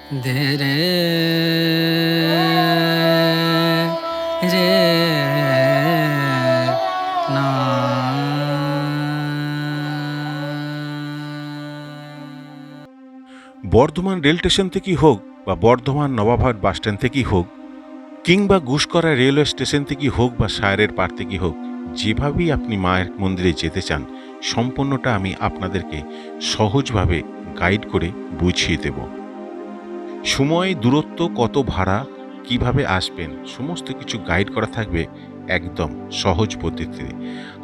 ধীরে রে না। বর্ধমান রেল স্টেশন থেকেই হোক বা বর্ধমান নবাবহাট বাসস্ট্যান্ড থেকেই হোক কিংবা ঘুষকরা রেলওয়ে স্টেশন থেকেই হোক বা সায়রের পাড় থেকেই হোক, যেভাবেই আপনি মায়ের মন্দিরে যেতে চান সম্পূর্ণটা আমি আপনাদেরকে সহজভাবে গাইড করে বুঝিয়ে দেব। সময়, দূরত্ব, কত ভাড়া, কিভাবে আসবেন সমস্ত কিছু গাইড করা থাকবে একদম সহজ পদ্ধতিতে।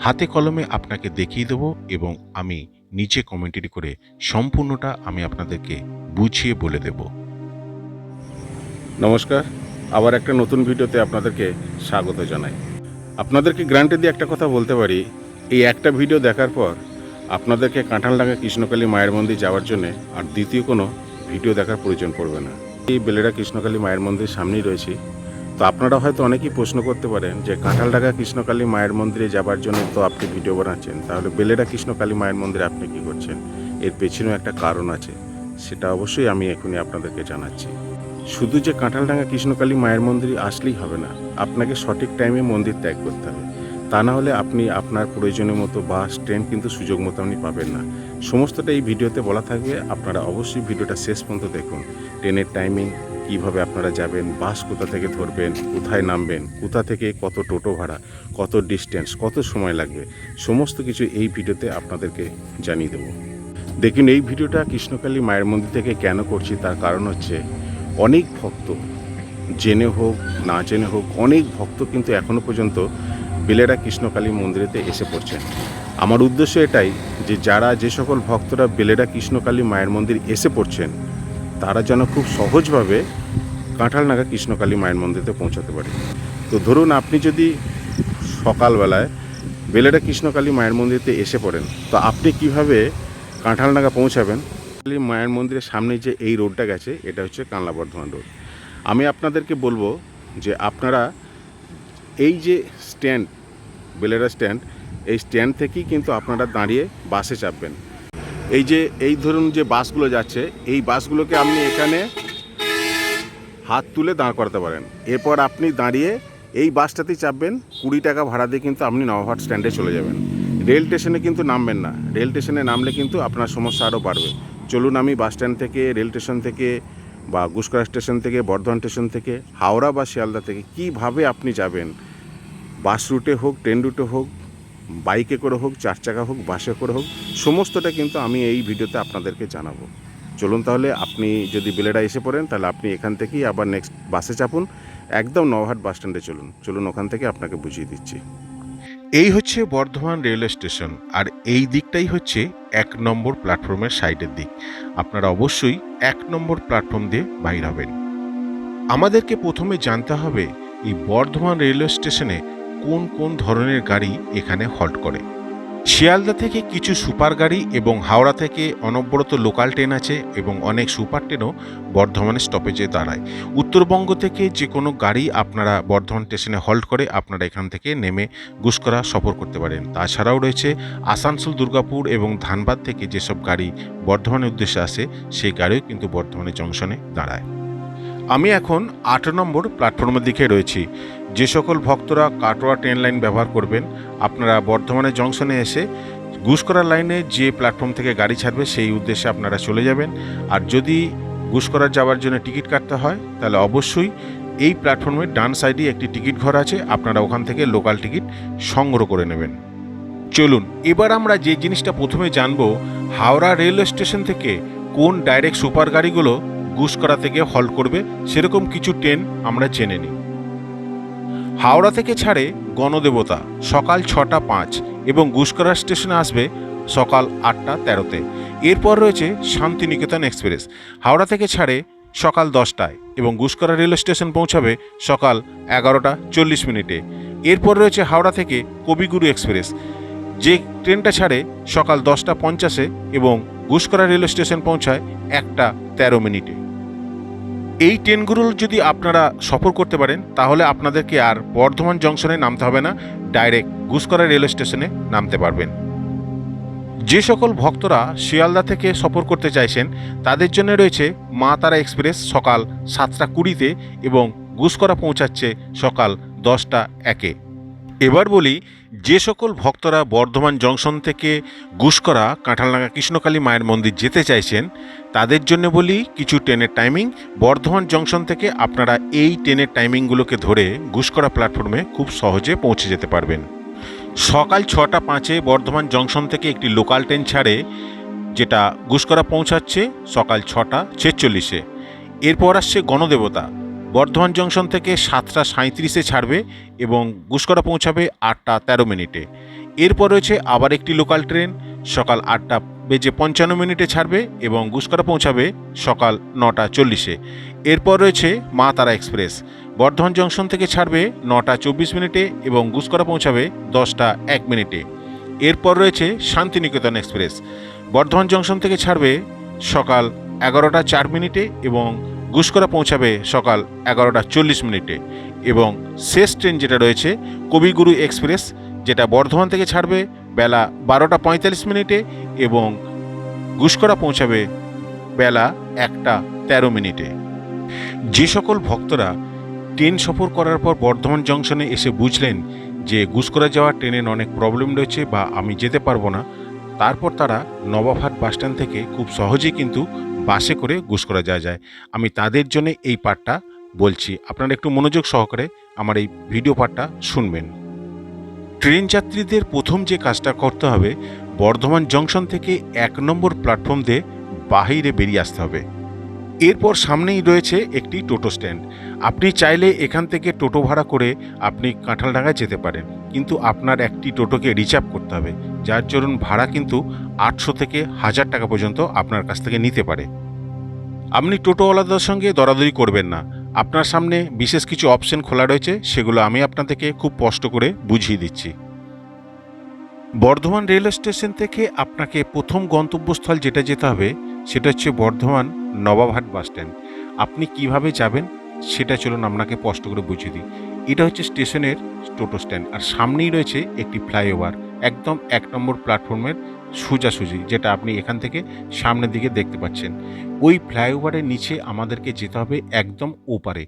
হাতে কলমে আপনাকে দেখিয়ে দেব এবং আমি নিচে কমেন্টারি করে সম্পূর্ণটা আমি আপনাদেরকে বুঝিয়ে বলে দেব। নমস্কার, আবার একটা নতুন ভিডিওতে আপনাদেরকে স্বাগত জানাই। আপনাদেরকে গ্যারান্টি দিয়ে একটা কথা বলতে পারি, এই একটা ভিডিও দেখার পর আপনাদেরকে কাঁঠালডাঙ্গা কৃষ্ণকালী মায়ের মন্দির যাওয়ার জন্য আর দ্বিতীয় কোনো ভিডিও দেখার প্রয়োজন পড়বে না। এই বেলেরা কৃষ্ণকালী মায়ের মন্দির সামনেই রয়েছে। তো আপনারা হয়তো অনেকেই প্রশ্ন করতে পারেন যে কাঁঠালডাঙ্গা কৃষ্ণকালী মায়ের মন্দিরে যাবার জন্য তো আপনি ভিডিও বানাচ্ছেন, তাহলে বেলেরা কৃষ্ণকালী মায়ের মন্দিরে আপনি কী করছেন? এর পেছনেও একটা কারণ আছে, সেটা অবশ্যই আমি এখনই আপনাদেরকে জানাচ্ছি। শুধু যে কাঁঠালডাঙ্গা কৃষ্ণকালী মায়ের মন্দিরে আসলেই হবে না, আপনাকে সঠিক টাইমে মন্দির ত্যাগ করতে হবে। তা না হলে আপনি আপনার প্রয়োজনীয় মতো বাস, ট্রেন কিন্তু সুযোগ মতো আপনি পাবেন না। সমস্তটা এই ভিডিওতে বলা থাকবে, আপনারা অবশ্যই ভিডিওটা শেষ পর্যন্ত দেখুন। ট্রেনের টাইমিং, কিভাবে আপনারা যাবেন, বাস কোথা থেকে ধরবেন, কোথায় নামবেন, কোথা থেকে কত টোটো ভাড়া, কত ডিস্টেন্স, কত সময় লাগবে, সমস্ত কিছু এই ভিডিওতে আপনাদেরকে জানিয়ে দেব। দেখুন, এই ভিডিওটা কৃষ্ণকালী মায়ের মন্দির থেকে কেন করছি তার কারণ হচ্ছে, অনেক ভক্ত জেনে হোক না জেনে হোক, অনেক ভক্ত কিন্তু এখনও পর্যন্ত বেলেরা কৃষ্ণকালী মন্দিরেতে এসে পড়ছেন। আমার উদ্দেশ্য এটাই যে যারা, যে সকল ভক্তরা বেলেরা কৃষ্ণকালী মায়ের মন্দির এসে পড়ছেন তারা যেন খুব সহজভাবে কাঁঠালডাঙ্গা কৃষ্ণকালী মায়ের মন্দিরে পৌঁছাতে পারে। তো ধরুন, আপনি যদি সকালবেলায় বেলেরা কৃষ্ণকালী মায়ের মন্দিরে এসে পড়েন, তো আপনি কিভাবে কাঁঠালডাঙ্গা পৌঁছাবেন? মায়ের মন্দিরের সামনে যে এই রোডটা গেছে, এটা হচ্ছে কানলা বর্ধমান রোড। আমি আপনাদেরকে বলবো যে আপনারা এই যে স্ট্যান্ড, বেলেরা স্ট্যান্ড, এই স্ট্যান্ড থেকেই কিন্তু আপনারা দাঁড়িয়ে বাসে চাপবেন। এই ধরুন যে বাসগুলো যাচ্ছে, এই বাসগুলোকে আপনি এখানে হাত তুলে দাঁড় করাতে পারেন। এরপর আপনি দাঁড়িয়ে এই বাসটাতেই চাপবেন, 20 টাকা ভাড়া দিয়ে কিন্তু আপনি নবাবহাট স্ট্যান্ডে চলে যাবেন। রেল স্টেশনে কিন্তু নামবেন না, রেল স্টেশনে নামলে কিন্তু আপনার সমস্যা আরও বাড়বে। চলুন, আমি বাস স্ট্যান্ড থেকে, রেল স্টেশন থেকে বা ঘুষকরা স্টেশন থেকে, বর্ধমান স্টেশন থেকে, হাওড়া বা শিয়ালদা থেকে কীভাবে আপনি যাবেন, বাস রুটে হোক, ট্রেন রুটে হোক, বাইকে করে হোক, 4 চাকা হোক, বাসে করে হোক, সমস্তটা কিন্তু আমি এই ভিডিওতে আপনাদেরকে জানাবো। চলুন তাহলে, আপনি যদি বেলেরা এসে পড়েন তাহলে আপনি এখান থেকেই আবার নেক্সট বাসে চাপুন, একদম নবাবহাট বাস স্ট্যান্ডে চলুন, ওখান থেকে আপনাকে বুঝিয়ে দিচ্ছি। এই হচ্ছে বর্ধমান রেলওয়ে স্টেশন, আর এই দিকটাই হচ্ছে 1 নম্বর প্ল্যাটফর্মের সাইডের দিক। আপনারা অবশ্যই 1 নম্বর প্ল্যাটফর্ম দিয়ে বাইর হবেন। আমাদেরকে প্রথমে জানতে হবে এই বর্ধমান রেলওয়ে স্টেশনে কোন কোন ধরনের গাড়ি এখানে হল্ট করে। শিয়ালদা থেকে কিছু সুপার গাড়ি এবং হাওড়া থেকে অনবরত লোকাল ট্রেন আছে এবং অনেক সুপার ট্রেনও বর্ধমানের স্টপেজে দাঁড়ায়। উত্তরবঙ্গ থেকে যে কোনো গাড়ি আপনারা বর্ধমান স্টেশনে হল্ট করে আপনারা এখান থেকে নেমে গুসকরা সফর করতে পারেন। তাছাড়াও রয়েছে আসানসোল, দুর্গাপুর এবং ধানবাদ থেকে যেসব গাড়ি বর্ধমানের উদ্দেশ্যে আসে, সেই গাড়িও কিন্তু বর্ধমানের জংশনে দাঁড়ায়। আমি এখন 8 নম্বর প্ল্যাটফর্মের দিকে রয়েছি। যে সকল ভক্তরা কাটোয়া ট্রেন লাইন ব্যবহার করবেন, আপনারা বর্ধমানের জংশনে এসে গুসকরা লাইনে যে প্ল্যাটফর্ম থেকে গাড়ি ছাড়বে সেই উদ্দেশ্যে আপনারা চলে যাবেন। আর যদি গুসকরা যাওয়ার জন্য টিকিট কাটতে হয় তাহলে অবশ্যই এই প্ল্যাটফর্মের ডান সাইডে একটি টিকিট ঘর আছে, আপনারা ওখান থেকে লোকাল টিকিট সংগ্রহ করে নেবেন। চলুন, এবার আমরা যে জিনিসটা প্রথমে জানবো, হাওড়া রেলওয়ে স্টেশন থেকে কোন ডাইরেক্ট সুপার গাড়িগুলো গুসকরা থেকে হল্ট করবে, সেরকম কিছু ট্রেন আমরা জেনে নিই। হাওড়া থেকে ছাড়ে গণদেবতা সকাল 6টা 5 এবং গুসকরা স্টেশনে আসবে সকাল 8টা 13-তে। এরপর রয়েছে শান্তিনিকেতন এক্সপ্রেস, হাওড়া থেকে ছাড়ে সকাল 10টায় এবং গুসকরা রেল স্টেশন পৌঁছাবে সকাল 11টা 40 মিনিটে। এরপর রয়েছে হাওড়া থেকে কবিগুরু এক্সপ্রেস, যে ট্রেনটা ছাড়ে সকাল 10টা 50-এ এবং গুসকরা রেল স্টেশন পৌঁছায় 1টা 13 মিনিটে। এই ট্রেনগুলো যদি আপনারা সফর করতে পারেন তাহলে আপনাদেরকে আর বর্ধমান জংশনে নামতে হবে না, ডাইরেক্ট গুসকরা রেল স্টেশনে নামতে পারবেন। যে সকল ভক্তরা শিয়ালদা থেকে সফর করতে চাইছেন তাদের জন্য রয়েছে মা তারা এক্সপ্রেস সকাল 7:20 এবং গুসকরা পৌঁছাচ্ছে সকাল 10:01। এবার বলি, যে সকল ভক্তরা বর্ধমান জংশন থেকে গুসকরা কাঁঠালডাঙ্গা কৃষ্ণকালী মায়ের মন্দির যেতে চাইছেন তাদের জন্য বলি কিছু ট্রেনের টাইমিং। বর্ধমান জংশন থেকে আপনারা এই ট্রেনের টাইমিংগুলোকে ধরে গুসকরা প্ল্যাটফর্মে খুব সহজে পৌঁছে যেতে পারবেন। সকাল 6:05 বর্ধমান জংশন থেকে একটি লোকাল ট্রেন ছাড়ে, যেটা গুসকরা পৌঁছাচ্ছে সকাল 6:46। এরপর আসছে গণদেবতা, বর্ধমান জংশন থেকে 7:37 ছাড়বে এবং গুসকরা পৌঁছাবে 8:13। এরপর রয়েছে আবার একটি লোকাল ট্রেন সকাল 8:55 ছাড়বে এবং গুসকরা পৌঁছাবে সকাল 9:40। এরপর রয়েছে মা তারা এক্সপ্রেস, বর্ধমান জংশন থেকে ছাড়বে 9:24 এবং গুসকরা পৌঁছাবে 10:01। এরপর রয়েছে শান্তিনিকেতন এক্সপ্রেস, বর্ধমান জংশন থেকে ছাড়বে সকাল 11:04 এবং গুসকরা পৌঁছাবে সকাল 11:40। এবং শেষ ট্রেন যেটা রয়েছে কবিগুরু এক্সপ্রেস, যেটা বর্ধমান থেকে ছাড়বে বেলা 12:45 এবং গুসকরা পৌঁছাবে বেলা 1:13। যে সকল ভক্তরা ট্রেন সফর করার পর বর্ধমান জংশনে এসে বুঝলেন যে গুসকরা যাওয়ার ট্রেনের অনেক প্রবলেম রয়েছে বা আমি যেতে পারবো না, তারপর তারা নবাবহাট বাসস্ট্যান্ড থেকে খুব সহজেই কিন্তু বাসে করে গুসকরা যাওয়া যায়। আমি তাদের জন্য এই পার্টটা বলছি, আপনারা একটু মনোযোগ সহকারে আমার এই ভিডিও পার্টটা শুনবেন। ট্রেন যাত্রীদের প্রথম যে কাজটা করতে হবে, বর্ধমান জংশন থেকে 1 নম্বর প্ল্যাটফর্ম দিয়ে বাহিরে বেরিয়ে আসতে হবে। এরপর সামনেই রয়েছে একটি টোটো স্ট্যান্ড। আপনি চাইলে এখান থেকে টোটো ভাড়া করে আপনি কাঁঠালডাঙ্গায় যেতে পারেন, কিন্তু আপনার একটি টোটোকে রিজার্ভ করতে হবে, যার জন্য ভাড়া কিন্তু 800 থেকে 1000 টাকা পর্যন্ত আপনার কাছ থেকে নিতে পারে। আপনি টোটোওয়ালাদের সঙ্গে দরাদরি করবেন না, আপনার সামনে বিশেষ কিছু অপশন খোলা রয়েছে, সেগুলো আমি আপনাদেরকে খুব স্পষ্ট করে বুঝিয়ে দিচ্ছি। বর্ধমান রেল স্টেশন থেকে আপনাকে প্রথম গন্তব্যস্থল যেটা যেতে হবে সেটা হচ্ছে বর্ধমান নবাবহাট বাসস্ট্যান্ড। আপনি কিভাবে যাবেন সেটা চলুন আপনাকে স্পষ্ট করে বুঝিয়ে দিই। এটা হচ্ছে স্টেশনের টোটো স্ট্যান্ড, আর সামনেই রয়েছে একটি ফ্লাইওভার, একদম 1 নম্বর প্ল্যাটফর্মের সোজাসুজি, যেটা আপনি এখান থেকে সামনের দিকে দেখতে পাচ্ছেন। ওই ফ্লাইওভারের নিচে আমাদেরকে যেতে হবে একদম ওপারে।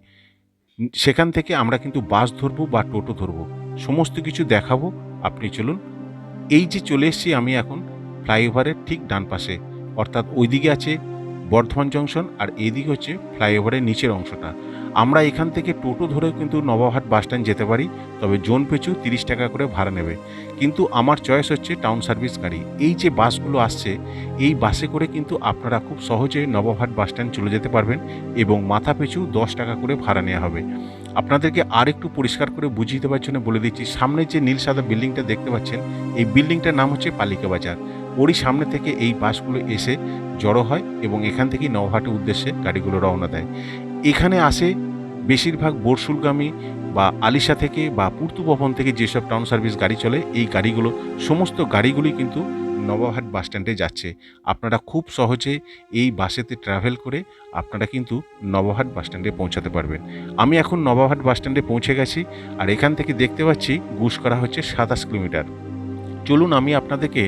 সেখান থেকে আমরা কিন্তু বাস ধরবো বা টোটো ধরবো, সমস্ত কিছু দেখাবো। আপনি চলুন। এই যে চলে এসেছি আমি এখন ফ্লাইওভারের ঠিক ডান পাশে, অর্থাৎ ওইদিকে আছে বর্ধমান জংশন আর এইদিকে হচ্ছে ফ্লাইওভারের নিচের অংশটা। আমরা এখান থেকে টোটো ধরেও কিন্তু নবাবহাট বাসস্ট্যান্ড যেতে পারি, তবে জন পিছু 30 টাকা করে ভাড়া নেবে। কিন্তু আমার চয়েস হচ্ছে টাউন সার্ভিস গাড়ি। এই যে বাসগুলো আসছে, এই বাসে করে কিন্তু আপনারা খুব সহজে নবাবহাট বাসস্ট্যান্ড চলে যেতে পারবেন এবং মাথা পিছু 10 টাকা করে ভাড়া নেওয়া হবে। আপনাদেরকে আর একটু পরিষ্কার করে বুঝিয়ে দেওয়ার জন্য বলে দিচ্ছি, সামনে যে নীল সাদা বিল্ডিংটা দেখতে পাচ্ছেন, এই বিল্ডিংটার নাম হচ্ছে পালিকা বাজার। ওরই সামনে থেকে এই বাসগুলো এসে জড়ো হয় এবং এখান থেকেই নবাবহাটের উদ্দেশ্যে গাড়িগুলো রওনা দেয়। এখানে আসে বেশিরভাগ বরশুলগামী বা আলিশা থেকে বা পূর্ত ভবন থেকে যেসব টাউন সার্ভিস গাড়ি চলে, এই গাড়িগুলো সমস্ত গাড়িগুলি কিন্তু নবাবহাট বাসস্ট্যান্ডে যাচ্ছে। আপনারা খুব সহজে এই বাসেতে ট্রাভেল করে আপনারা কিন্তু নবাবহাট বাসস্ট্যান্ডে পৌঁছাতে পারবেন। আমি এখন নবাবহাট বাসস্ট্যান্ডে পৌঁছে গেছি, আর এখান থেকে দেখতে পাচ্ছি গুসকরা হচ্ছে 27 কিলোমিটার। চলুন আমি আপনাদেরকে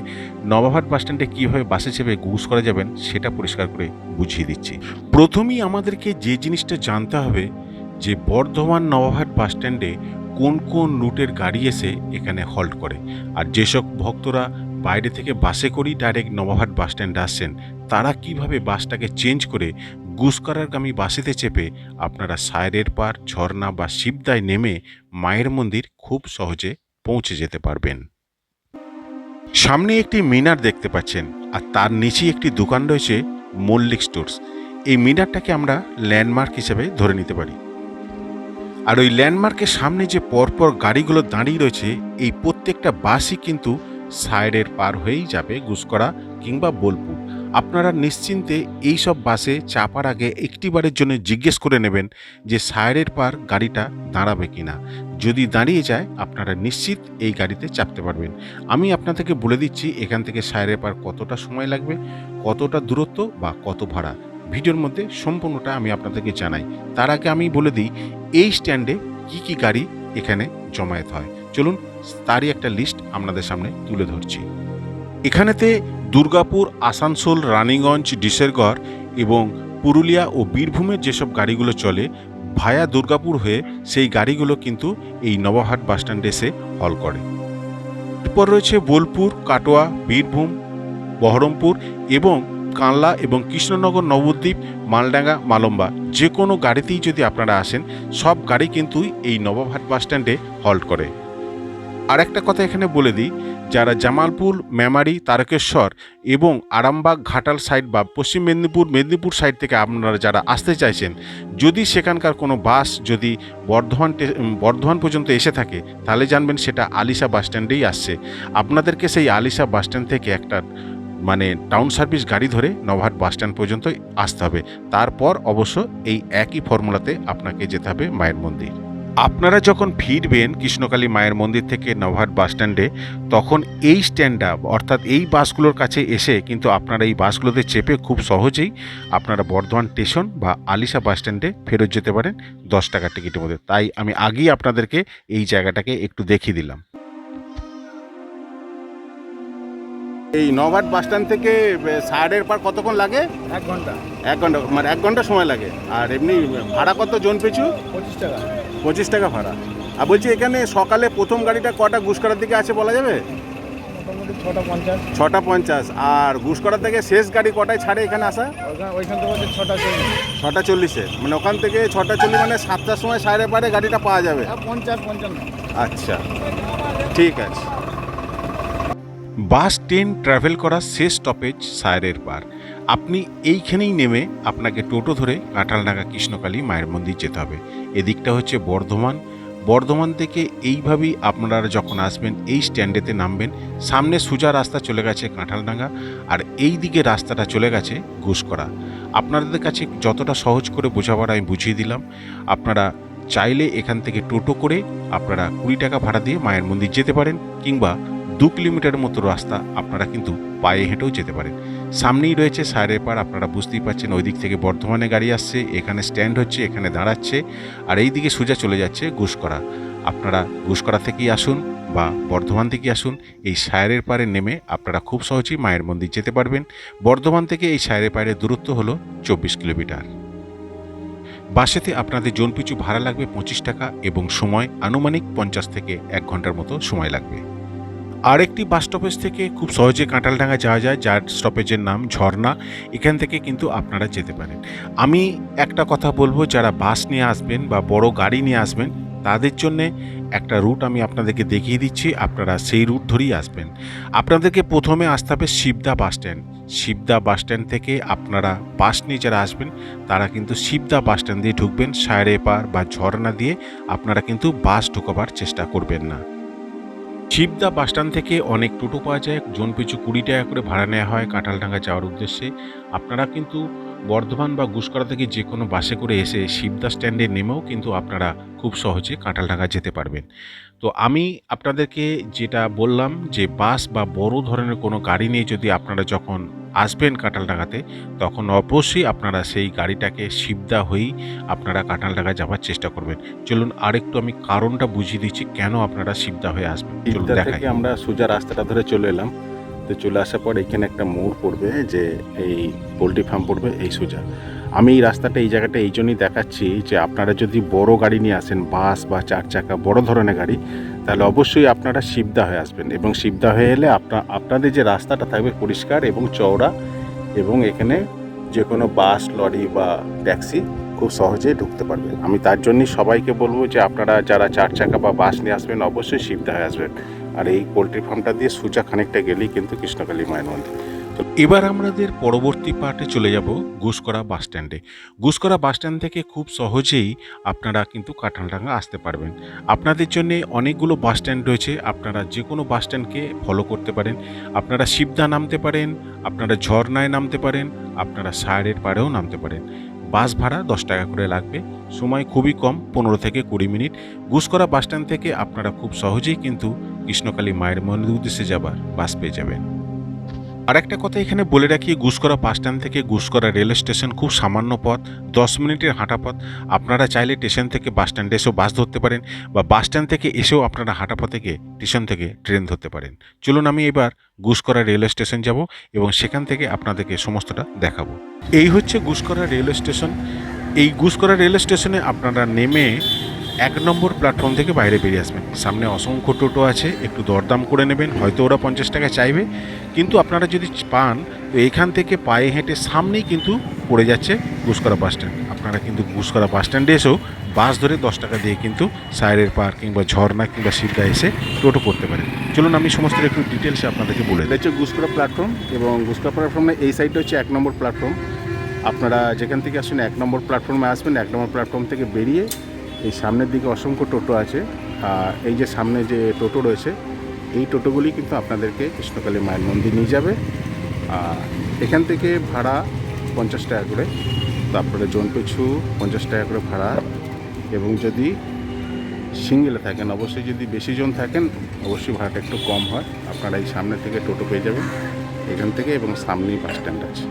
নবাবহাট বাসস্ট্যান্ডে কীভাবে বাসে চেপে গুসকরা যাবেন সেটা পরিষ্কার করে বুঝিয়ে দিচ্ছি। প্রথমেই আমাদেরকে যে জিনিসটা জানতে হবে যে বর্ধমান নবাবহাট বাসস্ট্যান্ডে কোন কোন রুটের গাড়ি এসে এখানে হল্ট করে। আর যেসব ভক্তরা বাইরে থেকে বাসে করেই ডাইরেক্ট নবাবহাট বাসস্ট্যান্ডে আসছেন, তারা কিভাবে বাসটাকে চেঞ্জ করে গুসকরারগামী বাসেতে চেপে আপনারা সায়রের পার, ঝর্ণা বা শিবদায় নেমে মায়ের মন্দির খুব সহজে পৌঁছে যেতে পারবেন। সামনে একটি মিনার দেখতে পাচ্ছেন, আর তার নিচেই একটি দোকান রয়েছে মল্লিক স্টোর্স। এই মিনারটাকে আমরা ল্যান্ডমার্ক হিসেবে ধরে নিতে পারি। আর ওই ল্যান্ডমার্কের সামনে যে পরপর গাড়িগুলো দাঁড়িয়ে রয়েছে, এই প্রত্যেকটা বাসই কিন্তু সাইডের পার হয়েই যাবে গুসকরা কিংবা বোলপুর। আপনারা নিশ্চিন্তে এই সব বাসে চাপার আগে একটিবারের জন্য জিজ্ঞেস করে নেবেন যে সাইডের পার গাড়িটা দাঁড়াবে কিনা। যদি দাঁড়িয়ে যায় আপনারা নিশ্চিত এই গাড়িতে চাপতে পারবেন। আমি আপনাদেরকে বলে দিচ্ছি এখান থেকে সাইডের পার কতটা সময় লাগবে, কতটা দূরত্ব বা কত ভাড়া, ভিডিওর মধ্যে সম্পূর্ণটা আমি আপনাদেরকে জানাই। তার আগে আমি বলে দিই এই স্ট্যান্ডে কি কি গাড়ি এখানে জমায়েত হয়। চলুন তারই একটা লিস্ট আপনাদের সামনে তুলে ধরছি। এখানেতে দুর্গাপুর, আসানসোল, রানীগঞ্জ, ডিসেরগড় এবং পুরুলিয়া ও বীরভূমের যেসব গাড়িগুলো চলে ভায়া দুর্গাপুর হয়ে, সেই গাড়িগুলো কিন্তু এই নবাবহাট বাসস্ট্যান্ডে এসে হল করে। এরপর রয়েছে বোলপুর, কাটোয়া, বীরভূম, বহরমপুর এবং কানলা এবং কৃষ্ণনগর, নবদ্বীপ, মালডাঙ্গা, মালম্বা, যে কোনো গাড়িতেই যদি আপনারা আসেন সব গাড়ি কিন্তু এই নবাবহাট বাসস্ট্যান্ডে হল্ট করে। আর একটা কথা এখানে বলে দিই, যারা জামালপুর, মেমারি, তারকেশ্বর এবং আরামবাগ, ঘাটাল সাইড বা পশ্চিম মেদিনীপুর সাইড থেকে আপনারা যারা আসতে চাইছেন, যদি সেখানকার কোনো বাস যদি বর্ধমান পর্যন্ত এসে থাকে, তাহলে জানবেন সেটা আলিশা বাসস্ট্যান্ডেই আসছে। আপনাদেরকে সেই আলিশা বাসস্ট্যান্ড থেকে একটা টাউন সার্ভিস গাড়ি ধরে নবাবহাট বাসস্ট্যান্ড পর্যন্ত আসতে হবে। তারপর অবশ্য এই একই ফর্মুলাতে আপনাকে যেতে হবে মায়ের মন্দির। আপনারা যখন ফিরবেন কৃষ্ণকালী মায়ের মন্দির থেকে নবাবহাট বাসস্ট্যান্ডে, তখন এই স্ট্যান্ডটা অর্থাৎ এই বাসগুলোর কাছে এসে কিন্তু আপনারা এই বাসগুলোতে চেপে খুব সহজেই আপনারা বর্ধমান স্টেশন বা আলিশা বাসস্ট্যান্ডে ফেরত যেতে পারেন 10 টাকার টিকিটের মধ্যে। তাই আমি আগেই আপনাদেরকে এই জায়গাটাকে একটু দেখিয়ে দিলাম। এই নবাবহাট বাসস্ট্যান্ড থেকে সাইডের পার কতক্ষণ লাগে? 1 ঘন্টা। 1 ঘন্টা, মানে 1 ঘন্টা সময় লাগে। আর এমনি ভাড়া কত জন পিছু? 25 টাকা। 25 টাকা ভাড়া। আর বলছি এখানে সকালে প্রথম গাড়িটা কটা গুসকরার দিকে আছে বলা যাবে? মোটামুটি 6:50। 6:50। আর গুসকরা থেকে শেষ গাড়ি কটায় ছাড়ে এখানে আসা? ওইখান থেকে হচ্ছে 6:40। 6:40-এ, মানে ওখান থেকে 6:40 মানে 7টার সময় সাইডে পারে গাড়িটা পাওয়া যাবে। 50-55। আচ্ছা, ঠিক আছে। বাস ট্রেন ট্রাভেল করার শেষ স্টপেজ সায়রের পার। আপনি এইখানেই নেমে আপনাকে টোটো ধরে কাঁঠালডাঙ্গা কৃষ্ণকালী মায়ের মন্দির যেতে হবে। এদিকটা হচ্ছে বর্ধমান থেকে এইভাবেই আপনারা যখন আসবেন এই স্ট্যান্ডেতে নামবেন, সামনে সোজা রাস্তা চলে গেছে কাঁঠালডাঙ্গা, আর এই দিকে রাস্তাটা চলে গেছে গুসকরা। আপনাদের কাছে যতটা সহজ করে বোঝাবার আমি বুঝিয়ে দিলাম। আপনারা চাইলে এখান থেকে টোটো করে আপনারা 20 টাকা ভাড়া দিয়ে মায়ের মন্দির যেতে পারেন, কিংবা 2 কিলোমিটারের মতো রাস্তা আপনারা কিন্তু পায়ে হেঁটেও যেতে পারেন। সামনেই রয়েছে সায়রের পার, আপনারা বুঝতেই পারছেন ওই দিক থেকে বর্ধমানে গাড়ি আসছে, এখানে স্ট্যান্ড হচ্ছে, এখানে দাঁড়াচ্ছে, আর এই দিকে সোজা চলে যাচ্ছে গুসকরা। আপনারা গুসকরা থেকেই আসুন বা বর্ধমান থেকে আসুন, এই সায়রের পারে নেমে আপনারা খুব সহজেই মায়ের মন্দির যেতে পারবেন। বর্ধমান থেকে এই সায়রের পাড়ের দূরত্ব হলো 24 কিলোমিটার। বাসেতে আপনাদের জন পিছু ভাড়া লাগবে 25 টাকা এবং সময় আনুমানিক 50 থেকে 1 ঘন্টার মতো সময় লাগবে। আরেকটি বাস স্টপেজ থেকে খুব সহজে কাঁঠালডাঙ্গা যাওয়া যায়, যার স্টপেজের নাম ঝর্ণা। এখান থেকে কিন্তু আপনারা যেতে পারেন। আমি একটা কথা বলবো, যারা বাস নিয়ে আসবেন বা বড় গাড়ি নিয়ে আসবেন তাদের জন্যে একটা রুট আমি আপনাদেরকে দেখিয়ে দিচ্ছি, আপনারা সেই রুট ধরেই আসবেন। আপনাদেরকে প্রথমে আসতে হবে শিবদা বাসস্ট্যান্ড। শিবদা বাসস্ট্যান্ড থেকে আপনারা বাস নিয়ে যারা আসবেন তারা কিন্তু শিবদা বাসস্ট্যান্ড দিয়ে ঢুকবেন, সায়রে পার বা ঝর্ণা দিয়ে আপনারা কিন্তু বাস ঢোকাবার চেষ্টা করবেন না। শিবদা বাসস্ট্যান্ড থেকে অনেক টোটো পাওয়া যায়, জন পিছু 20 টাকা করে ভাড়া নেওয়া হয় কাঁঠালডাঙ্গা যাওয়ার উদ্দেশ্যে। আপনারা কিন্তু বর্ধমান বা গুসকরা থেকে যে কোনো বাসে করে এসে শিবদা স্ট্যান্ডে নেমেও কিন্তু আপনারা খুব সহজে কাঁঠালডাঙ্গা যেতে পারবেন। তো আমি আপনাদেরকে যেটা বললাম যে বাস বা বড় ধরনের কোনো গাড়ি নিয়ে যদি আপনারা যখন আসবেন কাঁঠালডাঙ্গাতে, তখন অবশ্যই আপনারা সেই গাড়িটাকে শিবদা হয়েই আপনারা কাঁঠালডাঙ্গা যাওয়ার চেষ্টা করবেন। চলুন আরেকটু আমি কারণটা বুঝিয়ে দিচ্ছি কেন আপনারা শিবদা হয়ে আসবেন। চলুন দেখাই। আমরা সোজা রাস্তাটা ধরে চলে এলাম। তো চলে আসার পর এখানে একটা মোড় পড়বে, যে এই পোলট্রি ফার্ম পড়বে, এই সোজা। আমি এই রাস্তাটা এই জায়গাটা এই জন্যই দেখাচ্ছি যে আপনারা যদি বড় গাড়ি নিয়ে আসেন, বাস বা 4 চাকা বড় ধরনের গাড়ি, তাহলে অবশ্যই আপনারা শিবদা হয়ে আসবেন। এবং শিবদা হয়ে এলে আপনাদের যে রাস্তাটা থাকবে পরিষ্কার এবং চওড়া, এবং এখানে যে কোনো বাস, লরি বা ট্যাক্সি খুব সহজেই ঢুকতে পারবে। আমি তার জন্যই সবাইকে বলবো যে আপনারা যারা 4 চাকা বা বাস নিয়ে আসবেন অবশ্যই শিবদা হয়ে আসবেন। আর এই পোলট্রি ফার্মটা দিয়ে সোজা খানিকটা গেলেই কিন্তু কৃষ্ণকালী মায়ের মন্দির। তো এবার আমাদের পরবর্তী পার্টে চলে যাব গুসকরা বাস স্ট্যান্ডে। গুসকরা বাস স্ট্যান্ড থেকে খুব সহজেই আপনারা কিন্তু কাঁঠালডাঙ্গা আসতে পারবেন। আপনাদের জন্য অনেকগুলো বাস স্ট্যান্ড রয়েছে, আপনারা যে কোনো বাস স্ট্যান্ডকে ফলো করতে পারেন। আপনারা শিবদা নামতে পারেন, আপনারা ঝর্ণায় নামতে পারেন, আপনারা সায়রের পাড়েও নামতে পারেন। বাস ভাড়া 10 টাকা করে লাগবে, সময় খুবই কম, 15 থেকে 20 মিনিট। গুসকরা বাস স্ট্যান্ড থেকে আপনারা খুব সহজেই কিন্তু কৃষ্ণকালী মায়ের মন্দির উদ্দেশ্যে যাবার বাস পেয়ে যাবেন। আর একটা কথা এখানে বলে রাখি, গুসকরা বাস স্ট্যান্ড থেকে গুসকরা রেল স্টেশন খুব সামান্য পথ, 10 মিনিটের হাঁটা পথ। আপনারা চাইলে স্টেশন থেকে বাস স্ট্যান্ডে এসেও বাস ধরতে পারেন, বা বাস স্ট্যান্ড থেকে এসেও আপনারা হাঁটা পথে গিয়ে স্টেশন থেকে ট্রেন ধরতে পারেন। চলুন আমি এবার গুসকরা রেল স্টেশন যাব এবং সেখান থেকে আপনাদেরকে সমস্তটা দেখাবো। এই হচ্ছে গুসকরা রেল স্টেশন। এই গুসকরা রেল স্টেশনে আপনারা নেমে 1 নম্বর প্ল্যাটফর্ম থেকে বাইরে বেরিয়ে আসবেন। সামনে অসংখ্য টোটো আছে, একটু দরদাম করে নেবেন, হয়তো ওরা 50 টাকা চাইবে, কিন্তু আপনারা যদি পান তো এখান থেকে পায়ে হেঁটে সামনেই কিন্তু পড়ে যাচ্ছে গুসকরা বাস স্ট্যান্ড। আপনারা কিন্তু গুসকরা বাস স্ট্যান্ডে এসেও বাস ধরে 10 টাকা দিয়ে কিন্তু সাইরের পার কিংবা ঝর্ণা কিংবা শিবদা এসে টোটো করতে পারেন। চলুন আমি সমস্ত একটু ডিটেলসে আপনাদেরকে বলে দিই। হচ্ছে গুসকরা প্ল্যাটফর্ম, এবং গুসকরা প্ল্যাটফর্মের এই সাইডটা হচ্ছে 1 নম্বর প্ল্যাটফর্ম। আপনারা যেখান থেকে আসেন 1 নম্বর প্ল্যাটফর্মে আসবেন। 1 নম্বর প্ল্যাটফর্ম থেকে বেরিয়ে এই সামনের দিকে অসংখ্য টোটো আছে। এই যে সামনে যে টোটো রয়েছে, এই টোটোগুলি কিন্তু আপনাদেরকে কৃষ্ণকালী মায়ের মন্দির নিয়ে যাবে। এখান থেকে ভাড়া 50 টাকা করে, তারপরে জন পিছু 50 টাকা করে ভাড়া। এবং যদি সিঙ্গেলে থাকেন, অবশ্যই যদি বেশি জন থাকেন অবশ্যই ভাড়াটা একটু কম হয়। আপনারা এই সামনে থেকে টোটো পেয়ে যাবেন এখান থেকে, এবং সামনেই বাস স্ট্যান্ড আছে।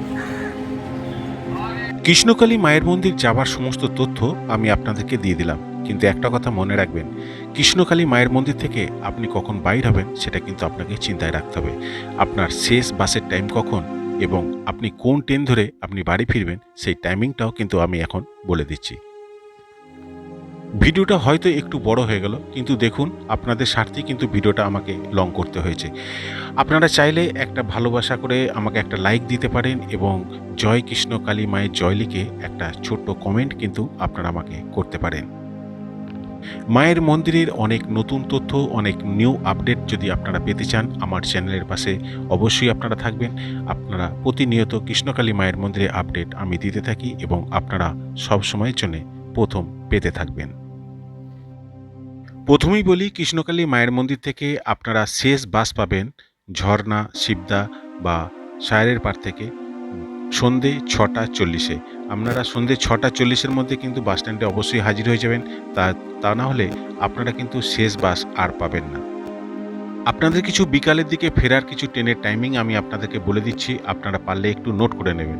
কৃষ্ণকালী মায়ের মন্দির যাবার সমস্ত তথ্য আমি আপনাদেরকে দিয়ে দিলাম, কিন্তু একটা কথা মনে রাখবেন, কৃষ্ণকালী মায়ের মন্দির থেকে আপনি কখন বাইর হবেন সেটা কিন্তু আপনাকে চিন্তায় রাখতে হবে। আপনার শেষ বাসের টাইম কখন এবং আপনি কোন ট্রেন ধরে আপনি বাড়ি ফিরবেন সেই টাইমিংটাও কিন্তু আমি এখন বলে দিচ্ছি। ভিডিওটা হয়তো একটু বড় হয়ে গেল, কিন্তু দেখুন আপনাদের স্বার্থেই কিন্তু ভিডিওটা আমাকে লং করতে হয়েছে। আপনারা চাইলে একটা ভালোবাসা করে আমাকে একটা লাইক দিতে পারেন, এবং জয় কৃষ্ণকালী মায়ের জয় লিখে একটা ছোট্ট কমেন্ট কিন্তু আপনারা আমাকে করতে পারেন। মায়ের মন্দিরের অনেক নতুন তথ্য, অনেক নিউ আপডেট যদি আপনারা পেতে চান, আমার চ্যানেলের পাশে অবশ্যই আপনারা থাকবেন। আপনারা প্রতিনিয়ত কৃষ্ণকালী মায়ের মন্দিরের আপডেট আমি দিতে থাকি, এবং আপনারা সব সময়ের জন্য প্রথম পেতে থাকবেন। প্রথমেই বলি, কৃষ্ণকালী মায়ের মন্দির থেকে আপনারা শেষ বাস পাবেন ঝর্ণা, শিবদা বা সায়রের পার থেকে সন্ধে 6টা 40-এ। আপনারা সন্ধে 6টা 40-এর মধ্যে কিন্তু বাস স্ট্যান্ডে অবশ্যই হাজির হয়ে যাবেন, তা না হলে আপনারা কিন্তু শেষ বাস আর পাবেন না। আপনাদের কিছু বিকালের দিকে ফেরার কিছু ট্রেনের টাইমিং আমি আপনাদেরকে বলে দিচ্ছি, আপনারা পারলে একটু নোট করে নেবেন।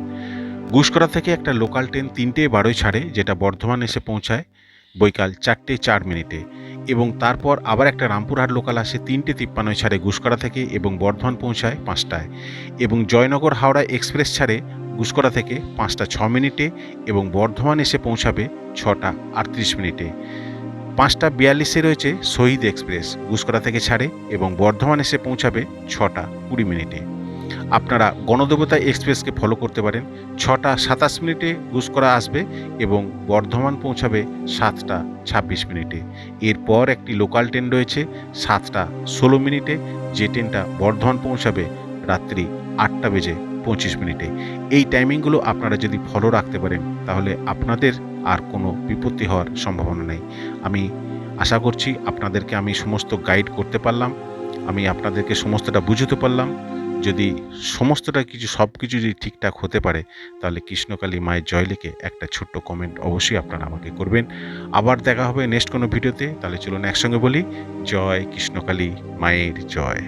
গুসকরা থেকে একটা লোকাল ট্রেন 3:12 ছাড়ে, যেটা বর্ধমান এসে পৌঁছায় বৈকাল 4:04 এবং তারপর আবার একটা রামপুরহাট লোকাল আসে 3:53 ছাড়ে গুসকরা থেকে এবং বর্ধমান পৌঁছায় 5টায়, এবং জয়নগর হাওড়া এক্সপ্রেস ছাড়ে গুসকরা থেকে 5:06 এবং বর্ধমান এসে পৌঁছাবে 6:38। 5:42 রয়েছে শহীদ এক্সপ্রেস, গুসকরা থেকে ছাড়ে এবং বর্ধমান এসে পৌঁছাবে 6:20। আপনারা গণদেবতা এক্সপ্রেসকে ফলো করতে পারেন। 6:27 গুসকরা আসবে এবং বর্ধমান পৌঁছাবে 7:26। এরপর একটি লোকাল ট্রেন রয়েছে 7:16, যে ট্রেনটা বর্ধমান পৌঁছাবে রাত্রি 8:25। এই টাইমিংগুলো আপনারা যদি ফলো রাখতে পারেন তাহলে আপনাদের আর কোনো বিপত্তি হওয়ার সম্ভাবনা নেই। আমি আশা করছি আপনাদেরকে আমি সমস্ত গাইড করতে পারলাম, আমি আপনাদেরকে সমস্তটা বুঝতে পারলাম। যদি সমস্তটা সব কিছু যদি ঠিকঠাক হতে পারে তাহলে কৃষ্ণকালী মায়ের জয় লিখে একটা ছোট্ট কমেন্ট অবশ্যই আপনারা আমাকে করবেন। আবার দেখা হবে নেক্সট কোনো ভিডিওতে। তাহলে চলুন একসঙ্গে বলি, জয় কৃষ্ণকালী মায়ের জয়।